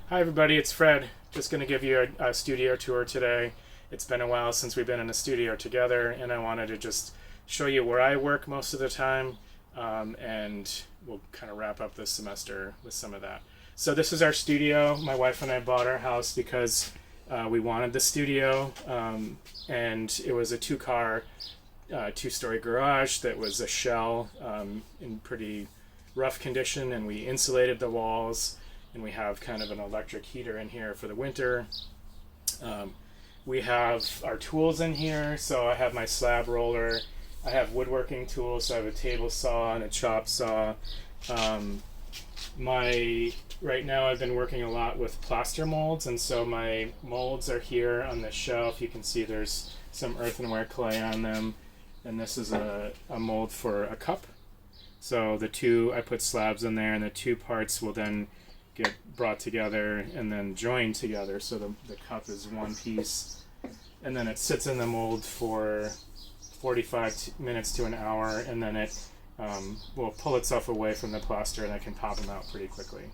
Hi everybody, it's Fred. Just going to give you a studio tour today. It's been a while since we've been in a studio together, and I wanted to just show you where I work most of the time, and we'll kind of wrap up this semester with some of that. So this is our studio. My wife and I bought our house because we wanted the studio, and it was a two-story garage that was a shell in pretty rough condition, and we insulated the walls, and we have kind of an electric heater in here for the winter. We have our tools in here, so I have my slab roller, I have woodworking tools, so I have a table saw and a chop saw. Right now I've been working a lot with plaster molds, and so my molds are here on the shelf. You can see there's some earthenware clay on them, and this is a mold for a cup. So I put slabs in there, and the two parts will then get brought together and then joined together, so the cup is one piece, and then it sits in the mold for 45 minutes to an hour, and then it will pull itself away from the plaster, and I can pop them out pretty quickly.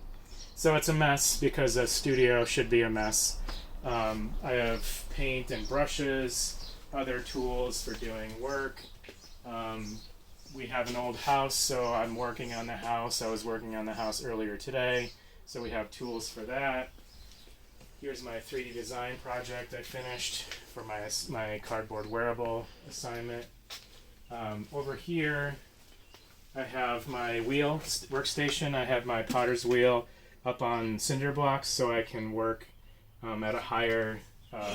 So it's a mess because a studio should be a mess. I have paint and brushes, other tools for doing work. We have an old house, so I'm working on the house. I was working on the house earlier today, so we have tools for that. Here's my 3D design project I finished for my cardboard wearable assignment. Over here, I have my wheel workstation. I have my potter's wheel up on cinder blocks, so I can work at a higher,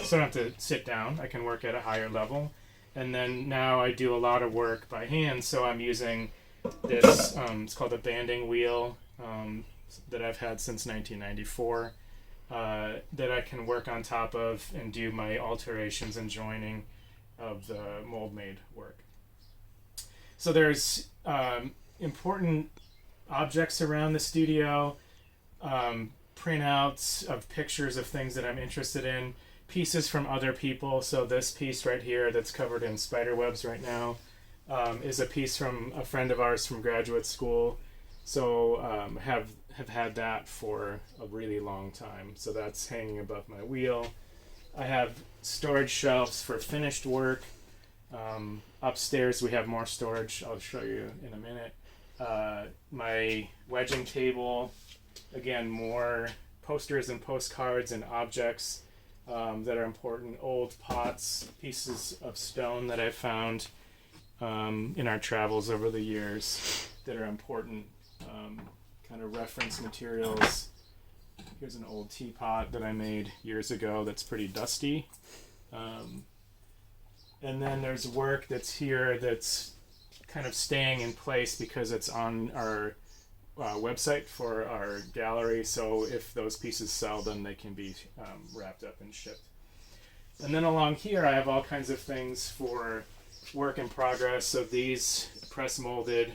so I don't have to sit down. I can work at a higher level. And then now I do a lot of work by hand, so I'm using this, it's called a banding wheel that I've had since 1994, that I can work on top of and do my alterations and joining of the mold made work. So there's important objects around the studio, printouts of pictures of things that I'm interested in, pieces from other people. So this piece right here that's covered in spider webs right now is a piece from a friend of ours from graduate school. So have had that for a really long time. So that's hanging above my wheel. I have storage shelves for finished work. Upstairs we have more storage. I'll show you in a minute. My wedging table, again, more posters and postcards and objects that are important. Old pots, pieces of stone that I've found in our travels over the years that are important, kind of reference materials. Here's an old teapot that I made years ago that's pretty dusty. And then there's work that's here that's kind of staying in place because it's on our website for our gallery, so if those pieces sell, then they can be wrapped up and shipped. And then along here I have all kinds of things for work in progress. So these press molded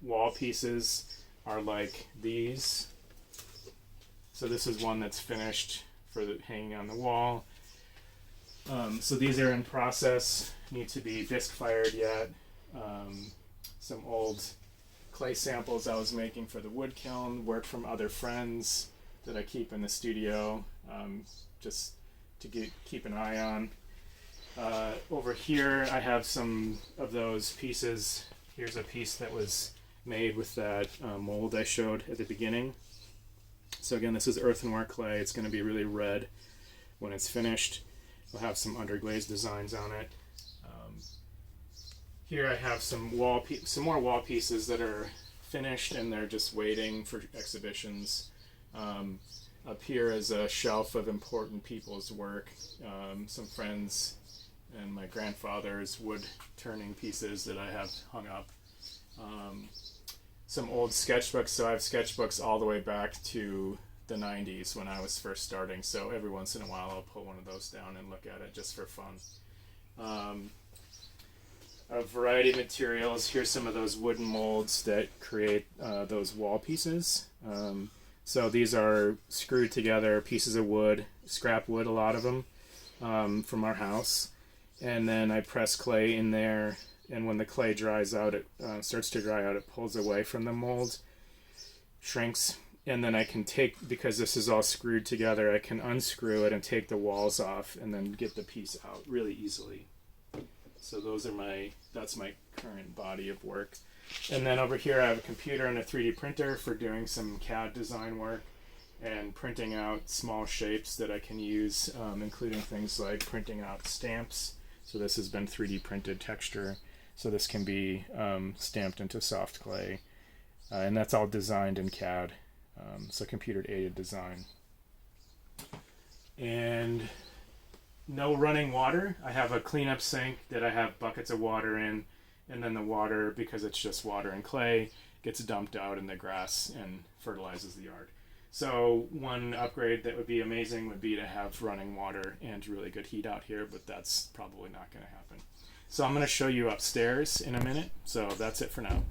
wall pieces are like these. So this is one that's finished for hanging on the wall. So these are in process, need to be disc fired yet. Some old clay samples I was making for the wood kiln, work from other friends that I keep in the studio, just to keep an eye on. Over here I have some of those pieces. Here's a piece that was made with that mold I showed at the beginning. So again, this is earthenware clay. It's going to be really red when it's finished. We'll have some underglaze designs on it. Here I have some more wall pieces that are finished and they're just waiting for exhibitions. Up here is a shelf of important people's work, some friends and my grandfather's wood turning pieces that I have hung up. Some old sketchbooks, so I have sketchbooks all the way back to the 90s when I was first starting, so every once in a while I'll pull one of those down and look at it just for fun. A variety of materials. Here's some of those wooden molds that create those wall pieces. So these are screwed together pieces of wood, scrap wood, a lot of them, from our house. And then I press clay in there, and when the clay dries out, it starts to dry out, it pulls away from the mold, shrinks, and then I can take, because this is all screwed together, I can unscrew it and take the walls off and then get the piece out really easily. So that's my current body of work. And then over here I have a computer and a 3D printer for doing some CAD design work and printing out small shapes that I can use, including things like printing out stamps. So this has been 3D printed texture. So this can be stamped into soft clay. And that's all designed in CAD. So computer aided design. And no running water. I have a cleanup sink that I have buckets of water in, and then the water, because it's just water and clay, gets dumped out in the grass and fertilizes the yard. So one upgrade that would be amazing would be to have running water and really good heat out here, but that's probably not going to happen. So I'm going to show you upstairs in a minute. So that's it for now.